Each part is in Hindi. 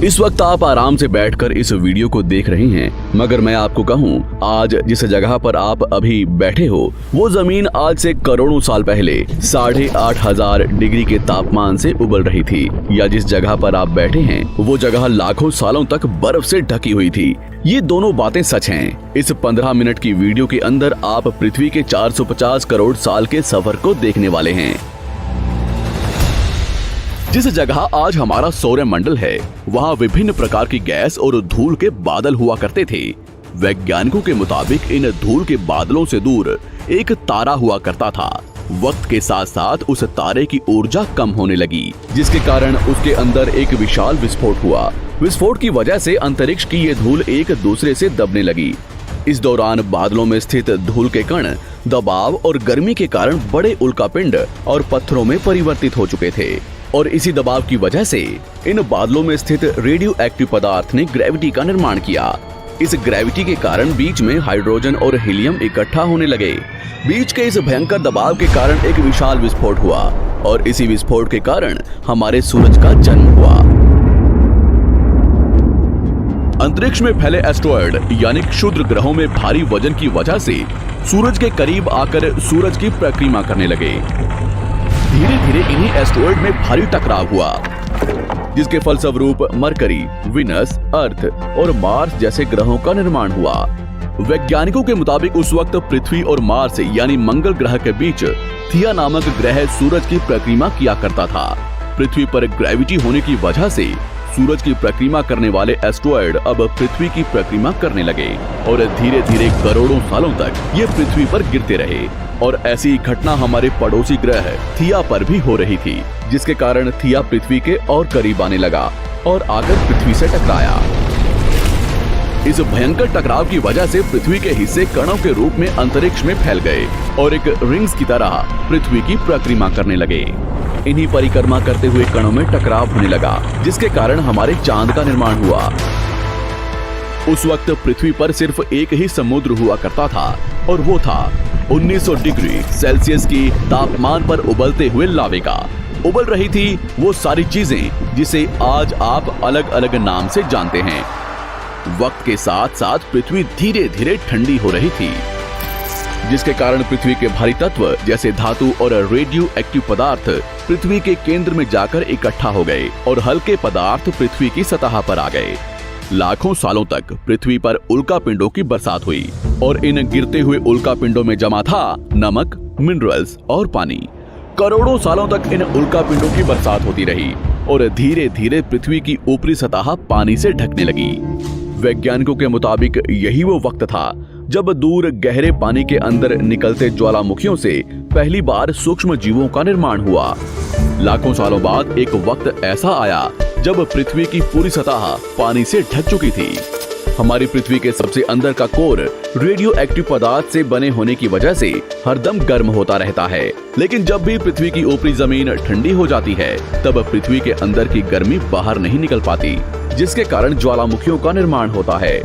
इस वक्त आप आराम से बैठकर इस वीडियो को देख रहे हैं, मगर मैं आपको कहूं, आज जिस जगह पर आप अभी बैठे हो वो जमीन आज से करोड़ों साल पहले 8,500 डिग्री के तापमान से उबल रही थी, या जिस जगह पर आप बैठे हैं वो जगह लाखों सालों तक बर्फ से ढकी हुई थी। ये दोनों बातें सच हैं। इस 15 मिनट की वीडियो के अंदर आप पृथ्वी के 450 करोड़ साल के सफर को देखने वाले हैं। जिस जगह आज हमारा सौरमंडल है, वहाँ विभिन्न प्रकार की गैस और धूल के बादल हुआ करते थे। वैज्ञानिकों के मुताबिक इन धूल के बादलों से दूर एक तारा हुआ करता था। वक्त के साथ साथ उस तारे की ऊर्जा कम होने लगी, जिसके कारण उसके अंदर एक विशाल विस्फोट हुआ। विस्फोट की वजह से अंतरिक्ष की ये धूल एक दूसरे से दबने लगी। इस दौरान बादलों में स्थित धूल के कण दबाव और गर्मी के कारण बड़े उल्कापिंड और पत्थरों में परिवर्तित हो चुके थे, और इसी दबाव की वजह से इन बादलों में स्थित रेडियो एक्टिव पदार्थ ने ग्रेविटी का निर्माण किया। इस ग्रेविटी के कारण बीच में हाइड्रोजन और हीलियम इकट्ठा होने लगे। बीच के इस भयंकर दबाव के कारण एक विशाल विस्फोट हुआ, और इसी विस्फोट के कारण हमारे सूरज का जन्म हुआ। अंतरिक्ष में फैले एस्ट्रॉयड यानी क्षुद्र ग्रहों में भारी वजन की वजह से सूरज के करीब आकर सूरज की परिक्रमा करने लगे। धीरे धीरे इन्हीं एस्ट्रॉयड में भारी टकराव हुआ, जिसके फलस्वरूप मरकरी, विनस, अर्थ और मार्स जैसे ग्रहों का निर्माण हुआ। वैज्ञानिकों के मुताबिक उस वक्त पृथ्वी और मार्स यानी मंगल ग्रह के बीच थिया नामक ग्रह सूरज की परिक्रमा किया करता था। पृथ्वी पर ग्रेविटी होने की वजह से सूरज की परिक्रमा करने वाले एस्ट्रॉयड अब पृथ्वी की परिक्रमा करने लगे, और धीरे धीरे करोड़ों सालों तक ये पृथ्वी पर गिरते रहे। और ऐसी घटना हमारे पड़ोसी ग्रह थिया पर भी हो रही थी, जिसके कारण थिया पृथ्वी के और करीब आने लगा और आकर पृथ्वी से टकराया। इस भयंकर टकराव की वजह से पृथ्वी के हिस्से कणों के रूप में अंतरिक्ष में फैल गए और एक रिंग्स की तरह पृथ्वी की परिक्रमा करने लगे। इन्हीं परिक्रमा करते हुए कणों में टकराव होने लगा, जिसके कारण हमारे चांद का निर्माण हुआ। उस वक्त पृथ्वी पर सिर्फ एक ही समुद्र हुआ करता था, और वो था 1900 डिग्री सेल्सियस की तापमान पर उबलते हुए लावे का। उबल रही थी वो सारी चीजें जिसे आज आप अलग अलग नाम से जानते हैं। वक्त के साथ साथ पृथ्वी धीरे धीरे ठंडी हो रही थी, जिसके कारण पृथ्वी के भारी तत्व जैसे धातु और रेडियो एक्टिव पदार्थ पृथ्वी के केंद्र में जाकर इकट्ठा हो गए, और हल्के पदार्थ पृथ्वी की सतह पर आ गए। लाखों सालों तक पृथ्वी पर उल्कापिंडों की बरसात हुई, और इन गिरते हुए उल्कापिंडों में जमा था नमक, मिनरल्स और पानी। करोड़ों सालों तक इन उल्कापिंडों की बरसात होती रही, और धीरे धीरे पृथ्वी की ऊपरी सतह पानी से ढकने लगी। वैज्ञानिकों के मुताबिक यही वो वक्त था जब दूर गहरे पानी के अंदर निकलते ज्वालामुखियों से पहली बार सूक्ष्म जीवों का निर्माण हुआ। लाखों सालों बाद एक वक्त ऐसा आया जब पृथ्वी की पूरी सतह पानी से ढक चुकी थी। हमारी पृथ्वी के सबसे अंदर का कोर रेडियो एक्टिव पदार्थ से बने होने की वजह से हरदम गर्म होता रहता है, लेकिन जब भी पृथ्वी की ऊपरी जमीन ठंडी हो जाती है, तब पृथ्वी के अंदर की गर्मी बाहर नहीं निकल पाती, जिसके कारण ज्वालामुखियों का निर्माण होता है।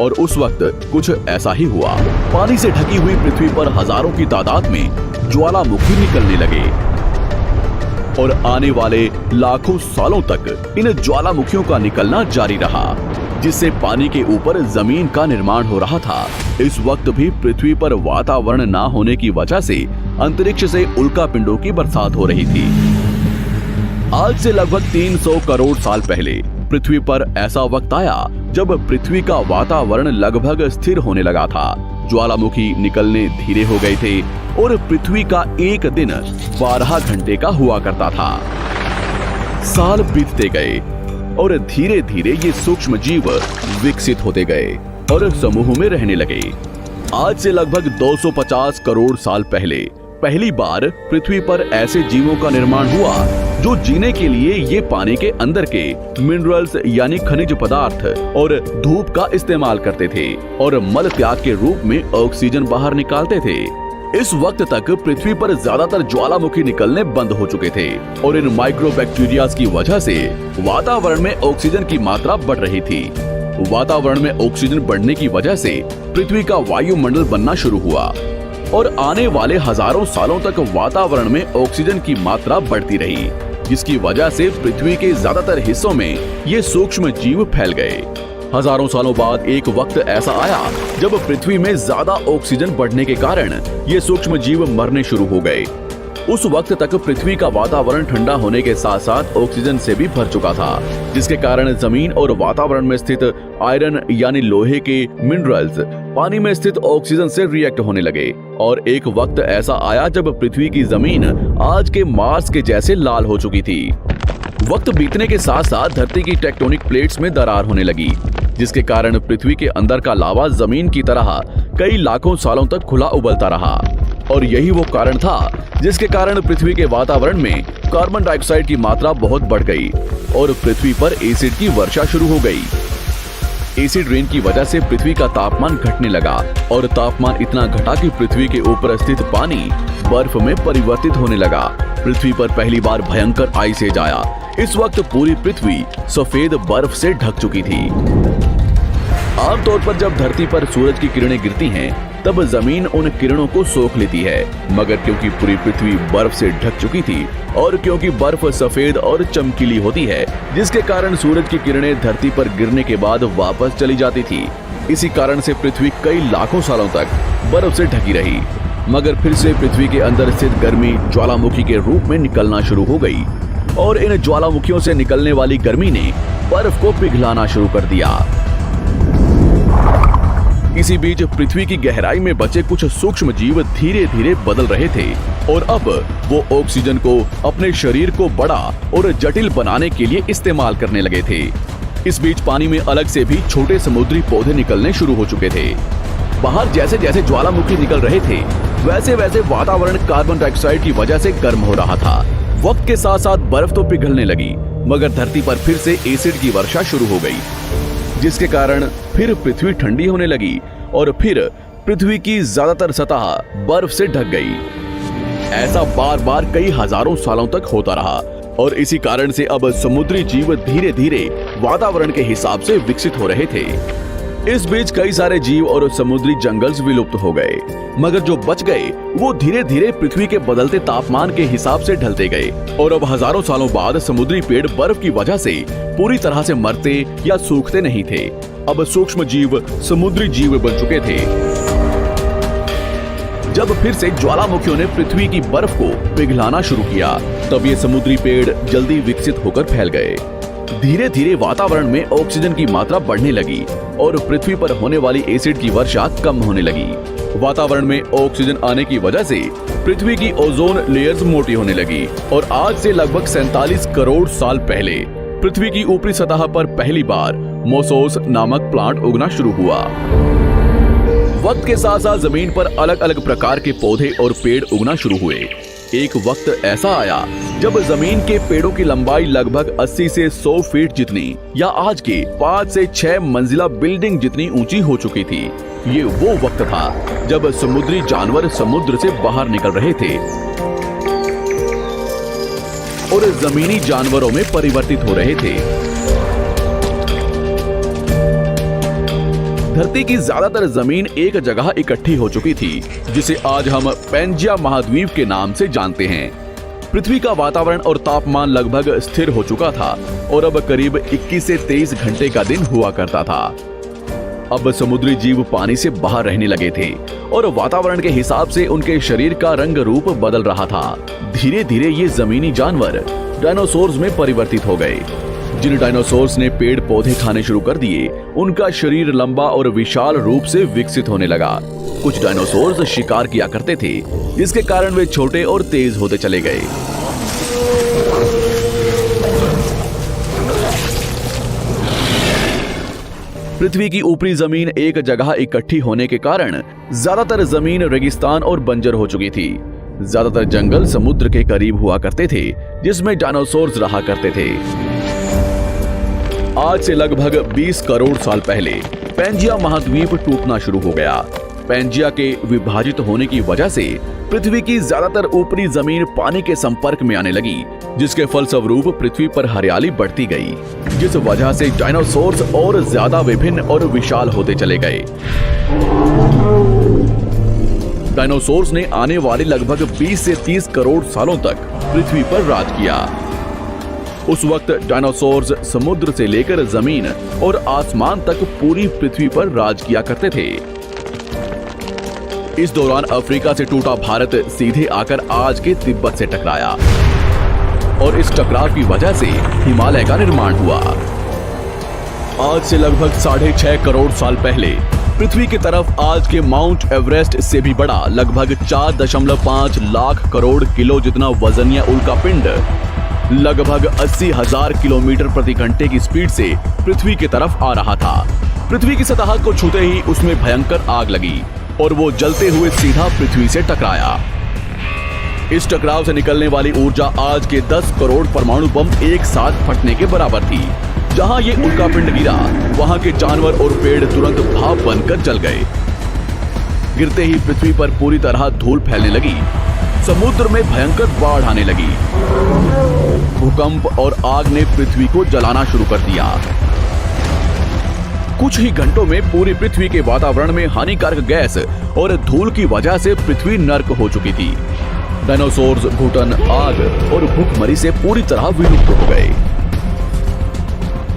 और उस वक्त कुछ ऐसा ही हुआ। पानी से ढकी हुई पृथ्वी पर हजारों की तादाद में ज्वालामुखी निकलने लगे, और आने वाले लाखों सालों तक इन ज्वालामुखियों का निकलना जारी रहा, जिससे पानी के ऊपर जमीन का निर्माण हो रहा था। इस वक्त भी पृथ्वी पर वातावरण ना होने की वजह से अंतरिक्ष से उल्कापिंडों की बरसात हो रही थी। आज से लगभग 300 करोड़ साल पहले पृथ्वी पर ऐसा वक्त आया जब पृथ्वी का वातावरण लगभग स्थिर होने लगा था। ज्वालामुखी निकलने धीरे हो गए थे, और पृथ्वी का एक दिन 12 घंटे का हुआ करता था। साल बीतते गए, और धीरे धीरे ये सूक्ष्म जीव विकसित होते गए और समूह में रहने लगे। आज से लगभग 250 करोड़ साल पहले पहली बार पृथ्वी पर ऐसे जीवों का निर्माण हुआ जो जीने के लिए ये पानी के अंदर के मिनरल्स यानी खनिज पदार्थ और धूप का इस्तेमाल करते थे, और मल त्याग के रूप में ऑक्सीजन बाहर निकालते थे। इस वक्त तक पृथ्वी पर ज्यादातर ज्वालामुखी निकलने बंद हो चुके थे, और इन माइक्रोबैक्टीरियाज की वजह से वातावरण में ऑक्सीजन की मात्रा बढ़ रही थी। वातावरण में ऑक्सीजन बढ़ने की वजह से पृथ्वी का वायुमंडल बनना शुरू हुआ, और आने वाले हजारों सालों तक वातावरण में ऑक्सीजन की मात्रा बढ़ती रही। जिसकी वजह से पृथ्वी के ज्यादातर हिस्सों में ये सूक्ष्म जीव फैल गए। हजारों सालों बाद एक वक्त ऐसा आया जब पृथ्वी में ज्यादा ऑक्सीजन बढ़ने के कारण ये सूक्ष्म जीव मरने शुरू हो गए। उस वक्त तक पृथ्वी का वातावरण ठंडा होने के साथ साथ ऑक्सीजन से भी भर चुका था, जिसके कारण जमीन और वातावरण में स्थित आयरन यानी लोहे के मिनरल्स पानी में स्थित ऑक्सीजन से रिएक्ट होने लगे। और एक वक्त ऐसा आया जब पृथ्वी की जमीन आज के मार्स के जैसे लाल हो चुकी थी। वक्त बीतने के साथ साथ धरती की टेक्टोनिक प्लेट्स में दरार होने लगी, जिसके कारण पृथ्वी के अंदर का लावा जमीन की तरह कई लाखों सालों तक खुला उबलता रहा। और यही वो कारण था जिसके कारण पृथ्वी के वातावरण में कार्बन डाइऑक्साइड की मात्रा बहुत बढ़ गई और पृथ्वी पर एसिड की वर्षा शुरू हो गई। एसिड रेन की वजह से पृथ्वी का तापमान घटने लगा और तापमान इतना घटा कि पृथ्वी के ऊपर स्थित पानी बर्फ में परिवर्तित होने लगा। पृथ्वी पर पहली बार भयंकर आइस एज आया। इस वक्त पूरी पृथ्वी सफेद बर्फ से ढक चुकी थी। आमतौर पर जब धरती पर सूरज की किरणें गिरती हैं, तब जमीन उन किरणों को सोख लेती है, मगर क्योंकि पूरी पृथ्वी बर्फ से ढक चुकी थी और क्योंकि बर्फ सफेद और चमकीली होती है, जिसके कारण सूरज की किरणें धरती पर गिरने के बाद वापस चली जाती थी। इसी कारण से पृथ्वी कई लाखों सालों तक बर्फ से ढकी रही, मगर फिर से पृथ्वी के अंदर स्थित गर्मी ज्वालामुखी के रूप में निकलना शुरू हो गई और इन ज्वालामुखियों से निकलने वाली गर्मी ने बर्फ को पिघलाना शुरू कर दिया। इसी बीच पृथ्वी की गहराई में बचे कुछ सूक्ष्म जीव धीरे धीरे बदल रहे थे और अब वो ऑक्सीजन को अपने शरीर को बड़ा और जटिल बनाने के लिए इस्तेमाल करने लगे थे। इस बीच पानी में अलग से भी छोटे समुद्री पौधे निकलने शुरू हो चुके थे। बाहर जैसे जैसे ज्वालामुखी निकल रहे थे, वैसे वैसे वातावरण कार्बन डाइऑक्साइड की वजह से गर्म हो रहा था। वक्त के साथ साथ बर्फ तो पिघलने लगी, मगर धरती पर फिर से एसिड की वर्षा शुरू हो गई, जिसके कारण फिर पृथ्वी ठंडी होने लगी और फिर पृथ्वी की ज्यादातर सतह बर्फ से ढक गई। ऐसा बार बार कई हजारों सालों तक होता रहा और इसी कारण से अब समुद्री जीव धीरे धीरे वातावरण के हिसाब से विकसित हो रहे थे। इस बीच कई सारे जीव और समुद्री जंगल्स विलुप्त हो गए, मगर जो बच गए वो धीरे धीरे पृथ्वी के बदलते तापमान के हिसाब से ढलते गए और अब हजारों सालों बाद समुद्री पेड़ बर्फ की वजह से पूरी तरह से मरते या सूखते नहीं थे। अब सूक्ष्म जीव समुद्री जीव बन चुके थे। जब फिर से ज्वालामुखियों ने पृथ्वी की बर्फ को पिघलाना शुरू किया, तब ये समुद्री पेड़ जल्दी विकसित होकर फैल गए। धीरे धीरे वातावरण में ऑक्सीजन की मात्रा बढ़ने लगी और पृथ्वी पर होने वाली एसिड की वर्षा कम होने लगी। वातावरण में ऑक्सीजन आने की वजह से पृथ्वी की ओजोन लेयर्स मोटी होने लगी और आज से लगभग 47 करोड़ साल पहले पृथ्वी की ऊपरी सतह पर पहली बार मोसोस नामक प्लांट उगना शुरू हुआ। वक्त के साथ साथ जमीन पर अलग अलग प्रकार के पौधे और पेड़ उगना शुरू हुए। एक वक्त ऐसा आया जब जमीन के पेड़ों की लंबाई लगभग 80 से 100 फीट जितनी या आज के 5 से 6 मंजिला बिल्डिंग जितनी ऊंची हो चुकी थी। ये वो वक्त था जब समुद्री जानवर समुद्र से बाहर निकल रहे थे और जमीनी जानवरों में परिवर्तित हो रहे थे। धरती की ज्यादातर जमीन एक जगह इकट्ठी हो चुकी थी, जिसे आज हम पैंजिया महाद्वीप के नाम से जानते हैं। पृथ्वी का वातावरण और तापमान लगभग स्थिर हो चुका था और अब करीब 21 से 23 घंटे का दिन हुआ करता था। अब समुद्री जीव पानी से बाहर रहने लगे थे और वातावरण के हिसाब से उनके शरीर का रंग रूप बदल रहा था। धीरे धीरे ये जमीनी जानवर डायनासोर्स में परिवर्तित हो गए। जिन डायनासोर्स ने पेड़ पौधे खाने शुरू कर दिए, उनका शरीर लंबा और विशाल रूप से विकसित होने लगा। कुछ डायनासोर्स शिकार किया करते थे, जिसके कारण वे छोटे और तेज होते चले गए। पृथ्वी की ऊपरी जमीन एक जगह इकट्ठी होने के कारण ज्यादातर जमीन रेगिस्तान और बंजर हो चुकी थी। ज्यादातर जंगल समुद्र के करीब हुआ करते थे, जिसमें डायनासोर्स रहा करते थे। आज से लगभग 20 करोड़ साल पहले पैंजिया महाद्वीप टूटना शुरू हो गया। पैंजिया के विभाजित होने की वजह से पृथ्वी की ज्यादातर ऊपरी जमीन पानी के संपर्क में आने लगी, जिसके फलस्वरूप पृथ्वी पर हरियाली बढ़ती गई, जिस वजह से डायनासोर्स और ज्यादा विभिन्न और विशाल होते चले गए। डायनासोर्स ने आने वाले लगभग 20 से 30 करोड़ सालों तक पृथ्वी पर राज किया। उस वक्त डायनासोर्स समुद्र से लेकर जमीन और आसमान तक पूरी पृथ्वी पर राज किया करते थे। इस दौरान अफ्रीका से टूटा भारत सीधे आकर आज के तिब्बत से टकराया और इस टकराव की वजह से हिमालय का निर्माण हुआ। आज से लगभग 6.5 करोड़ साल पहले पृथ्वी की तरफ आज के माउंट एवरेस्ट से भी बड़ा लगभग 4.5 लाख करोड़ किलो जितना वजनिया उल्कापिंड लगभग 80,000 किलोमीटर प्रति घंटे की स्पीड से पृथ्वी की तरफ आ रहा था। पृथ्वी की सतह को छूते ही उसमें भयंकर आग लगी और वो जलते हुए सीधा पृथ्वी से टकराया। इस टकराव से निकलने वाली ऊर्जा आज के 10 करोड़ परमाणु बम एक साथ फटने के बराबर थी। जहां ये उल्कापिंड गिरा वहां के जानवर और पेड़ तुरंत भाप बनकर जल गए। गिरते ही पृथ्वी पर पूरी तरह धूल फैलने लगी। समुद्र में भयंकर बाढ़ आने लगी। भूकंप और आग ने पृथ्वी को जलाना शुरू कर दिया। कुछ ही घंटों में पूरी पृथ्वी के वातावरण में हानिकारक गैस और धूल की वजह से पृथ्वी नर्क हो चुकी थी। डायनासोर्स, घुटन, आग और भूखमरी से पूरी तरह विलुप्त हो गए।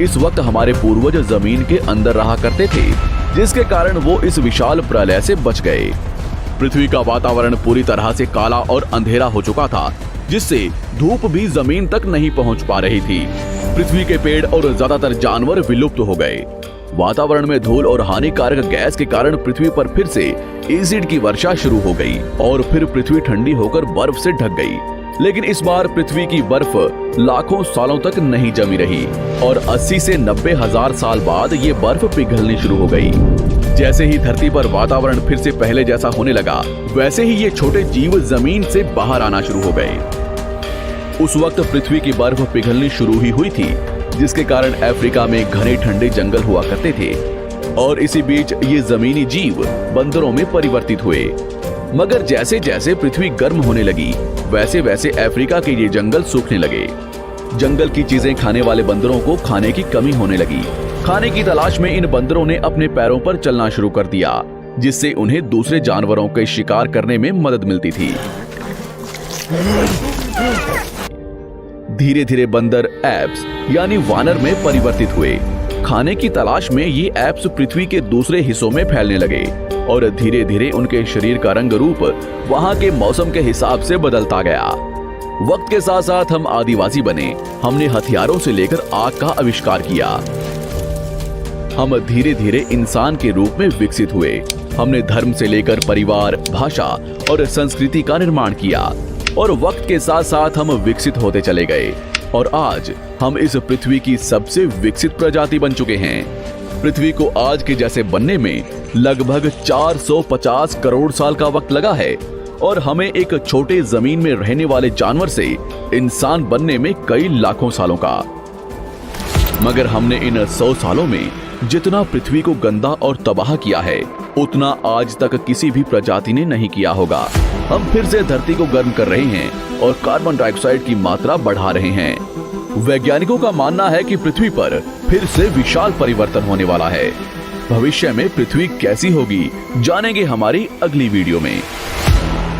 इस वक्त हमारे पूर्वज जमीन के अंदर रहा करते थे, जिसके कारण वो इस विशाल प्रलय से बच गए। पृथ्वी का वातावरण पूरी तरह से काला और अंधेरा हो चुका था, जिससे धूप भी जमीन तक नहीं पहुंच पा रही थी। पृथ्वी के पेड़ और ज्यादातर जानवर विलुप्त हो गए। वातावरण में धूल और हानिकारक गैस के कारण पृथ्वी पर फिर से एसिड की वर्षा शुरू हो गई और फिर पृथ्वी ठंडी होकर बर्फ से ढक गई। लेकिन इस बार पृथ्वी की बर्फ लाखों सालों तक नहीं जमी रही और 80 से 90 हजार साल बाद ये बर्फ पिघलनी शुरू हो गई। जैसे ही धरती पर वातावरण फिर से पहले जैसा होने लगा, वैसे ही ये छोटे जीव जमीन से बाहर आना शुरू हो गए। उस वक्त पृथ्वी की बर्फ पिघलनी शुरू ही हुई थी, जिसके कारण अफ्रीका में घने ठंडे जंगल हुआ करते थे और इसी बीच ये जमीनी जीव बंदरों में परिवर्तित हुए। मगर जैसे जैसे पृथ्वी गर्म होने लगी, वैसे वैसे अफ्रीका के ये जंगल सूखने लगे। जंगल की चीजें खाने वाले बंदरों को खाने की कमी होने लगी। खाने की तलाश में इन बंदरों ने अपने पैरों पर चलना शुरू कर दिया, जिससे उन्हें दूसरे जानवरों के शिकार करने में मदद मिलती थी। धीरे धीरे बंदर एप्स यानी वानर में परिवर्तित हुए। खाने की तलाश में ये एप्स पृथ्वी के दूसरे हिस्सों में फैलने लगे और धीरे धीरे उनके शरीर का रंग रूप वहां के मौसम के हिसाब से बदलता गया। वक्त के साथ साथ हम आदिवासी बने। हमने हथियारों से लेकर आग का आविष्कार किया। हम धीरे धीरे इंसान के रूप में विकसित हुए। हमने धर्म से लेकर परिवार, भाषा और संस्कृति का निर्माण किया और वक्त के साथ साथ हम विकसित होते चले गए और आज हम इस पृथ्वी की सबसे विकसित प्रजाति बन चुके हैं। पृथ्वी को आज के जैसे बनने में लगभग 450 करोड़ साल का वक्त लगा है और हमें एक छोटे जमीन में रहने वाले जानवर से इंसान बनने में कई लाखों सालों का। मगर हमने इन 100 सालों में जितना पृथ्वी को गंदा और तबाह किया है, उतना आज तक किसी भी प्रजाति ने नहीं किया होगा। हम फिर से धरती को गर्म कर रहे हैं और कार्बन डाइऑक्साइड की मात्रा बढ़ा रहे हैं। वैज्ञानिकों का मानना है कि पृथ्वी पर फिर से विशाल परिवर्तन होने वाला है। भविष्य में पृथ्वी कैसी होगी, जानेंगे हमारी अगली वीडियो में।